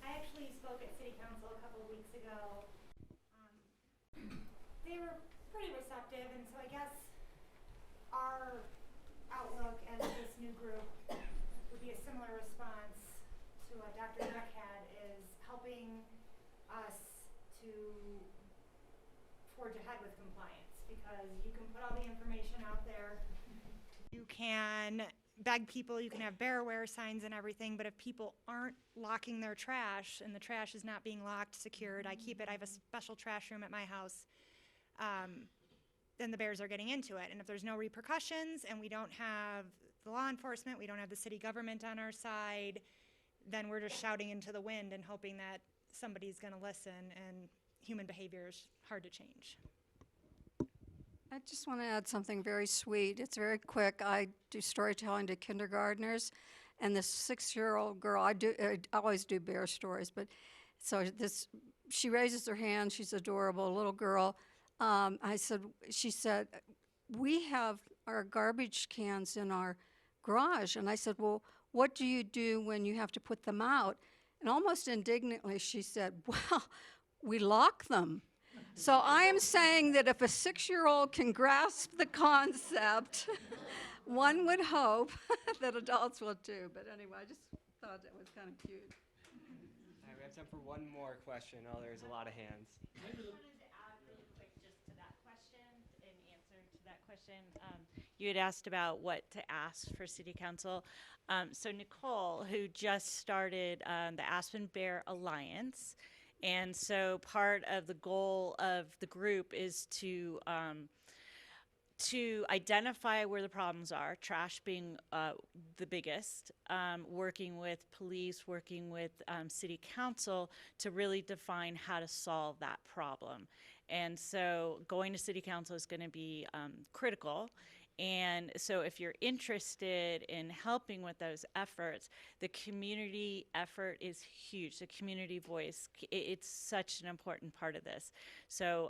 I actually spoke at City Council a couple of weeks ago. They were pretty receptive, and so I guess our outlook as this new group would be a similar response to what Dr. Breck had, is helping us to forge ahead with compliance, because you can put all the information out there. You can beg people, you can have bear aware signs and everything, but if people aren't locking their trash and the trash is not being locked, secured, I have a special trash room at my house, then the bears are getting into it. And if there's no repercussions and we don't have the law enforcement, we don't have the city government on our side, then we're just shouting into the wind and hoping that somebody's going to listen, and human behavior is hard to change. I just want to add something very sweet. It's very quick. I do storytelling to kindergartners, and this 6-year-old girl, I always do bear stories, but so she raises her hand. She's adorable, little girl. She said, we have our garbage cans in our garage, and I said, well, what do you do when you have to put them out? And almost indignantly, she said, well, we lock them. So I am saying that if a 6-year-old can grasp the concept, one would hope that adults will too. But anyway, I just thought that was kind of cute. All right, we have time for one more question. Oh, there's a lot of hands. I just wanted to add really quick just to that question, in answer to that question. You had asked about what to ask for City Council. So Nicole, who just started the Aspen Bear Alliance, and so part of the goal of the group is to identify where the problems are, trash being the biggest, working with police, working with city council to really define how to solve that problem. And so going to city council is going to be critical. And so if you're interested in helping with those efforts, the community effort is huge. The community voice, it's such an important part of this. So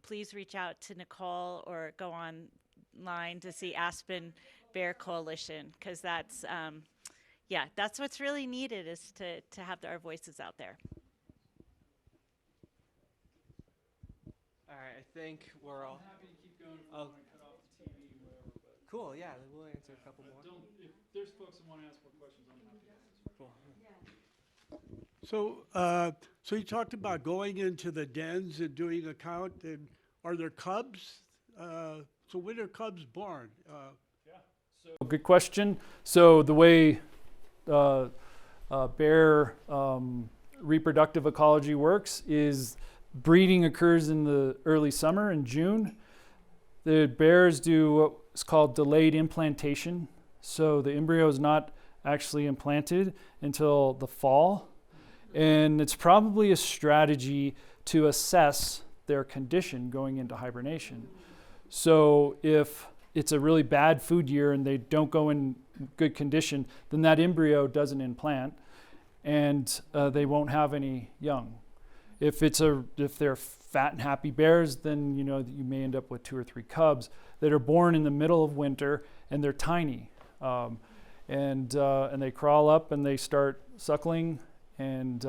please reach out to Nicole or go online to see Aspen Bear Coalition, because that's, that's what's really needed, is to have our voices out there. All right, I think we're all. I'm happy to keep going if you want to cut off the TV or whatever. But Cool, yeah, we'll answer a couple more. if there's folks that want to ask more questions, I'm happy to answer. Cool. So you talked about going into the dens and doing a count, and are there cubs? So when are cubs born? Good question. So the way bear reproductive ecology works is breeding occurs in the early summer in June. The bears do what's called delayed implantation. So the embryo is not actually implanted until the fall. And it's probably a strategy to assess their condition going into hibernation. So if it's a really bad food year and they don't go in good condition, then that embryo doesn't implant and they won't have any young. If they're fat and happy bears, then you may end up with 2 or 3 cubs that are born in the middle of winter, and they're tiny. and they crawl up and they start suckling, and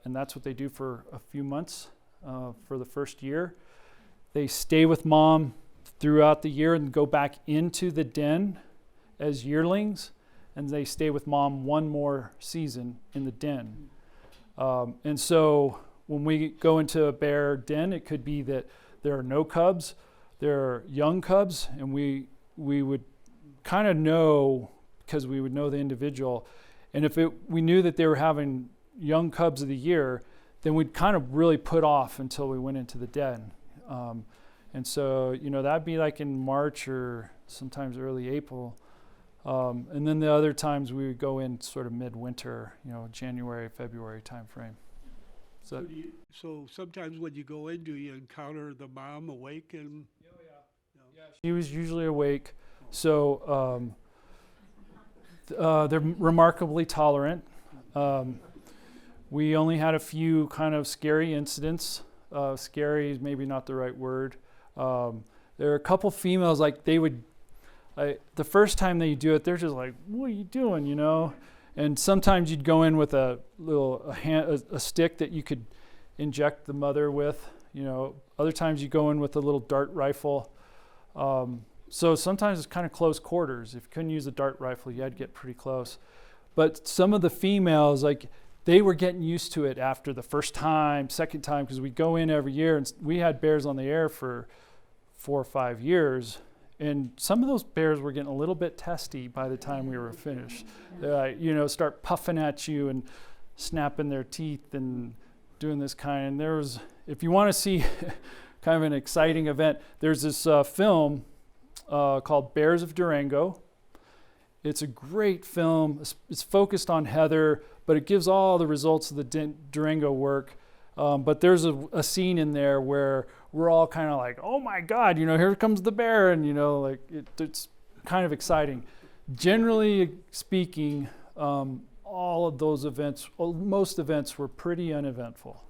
that's what they do for a few months for the first year. They stay with mom throughout the year and go back into the den as yearlings, and they stay with mom one more season in the den. And so when we go into a bear den, it could be that there are no cubs, there are young cubs, and we would kind of know, because we would know the individual. And if we knew that they were having young cubs of the year, then we'd kind of really put off until we went into the den. And so, that'd be like in March or sometimes early April. And then the other times we would go in sort of midwinter, January, February timeframe. So sometimes when you go in, do you encounter the mom awake? And she was usually awake. So they're remarkably tolerant. We only had a few kind of scary incidents. Scary is maybe not the right word. There are a couple females, like they would, the first time they do it, they're just like, what are you doing, And sometimes you'd go in with a stick that you could inject the mother with, Other times you go in with a little dart rifle. So sometimes it's kind of close quarters. If you couldn't use a dart rifle, you had to get pretty close. But some of the females, they were getting used to it after the first time, second time, because we go in every year, and we had bears on the air for 4 or 5 years. And some of those bears were getting a little bit testy by the time we were finished. Start puffing at you and snapping their teeth and doing this kind. And if you want to see kind of an exciting event, there's this film called Bears of Durango. It's a great film. It's focused on heather, but it gives all the results of the Durango work. But there's a scene in there where we're all kind of like, oh my God, here comes the bear. And, it's kind of exciting. Generally speaking, all of those events, most events were pretty uneventful.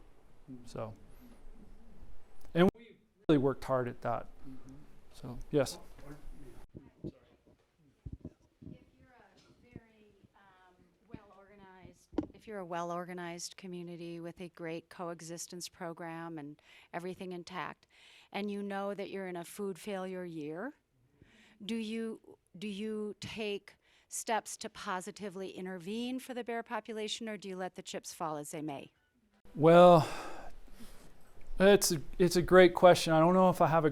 So, and we really worked hard at that. So, yes. If you're a well-organized community with a great coexistence program and everything intact, and you know that you're in a food failure year, do you take steps to positively intervene for the bear population, or do you let the chips fall as they may? Well, it's a great question. I don't know if I have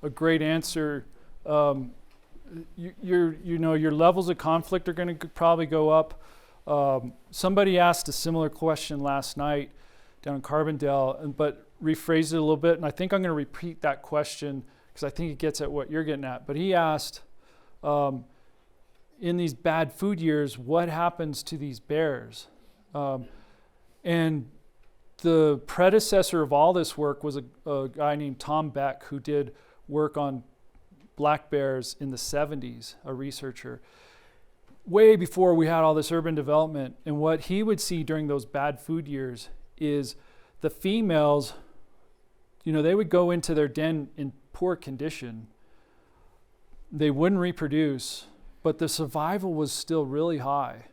a great answer. Your levels of conflict are going to probably go up. Somebody asked a similar question last night down in Carbondale, but rephrased it a little bit, and I think I'm going to repeat that question because I think it gets at what you're getting at. But he asked, in these bad food years, what happens to these bears? And the predecessor of all this work was a guy named Tom Beck, who did work on black bears in the 70s, a researcher, way before we had all this urban development. And what he would see during those bad food years is the females, they would go into their den in poor condition. They wouldn't reproduce, but the survival was still really high.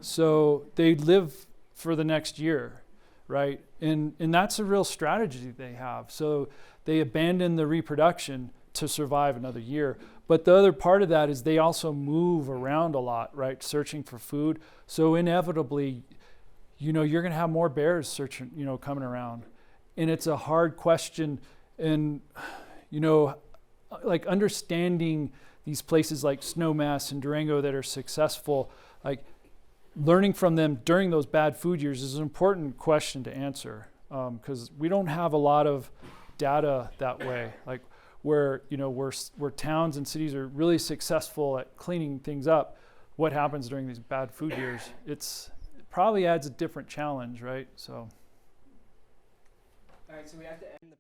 So they'd live for the next year, right? And that's a real strategy they have. So they abandon the reproduction to survive another year. But the other part of that is they also move around a lot, right? Searching for food. So inevitably, you're going to have more bears searching, coming around. And it's a hard question. And, understanding these places like Snowmass and Durango that are successful, learning from them during those bad food years is an important question to answer. Because we don't have a lot of data that way. Where towns and cities are really successful at cleaning things up, what happens during these bad food years? It probably adds a different challenge, right? So. All right, so we have to end the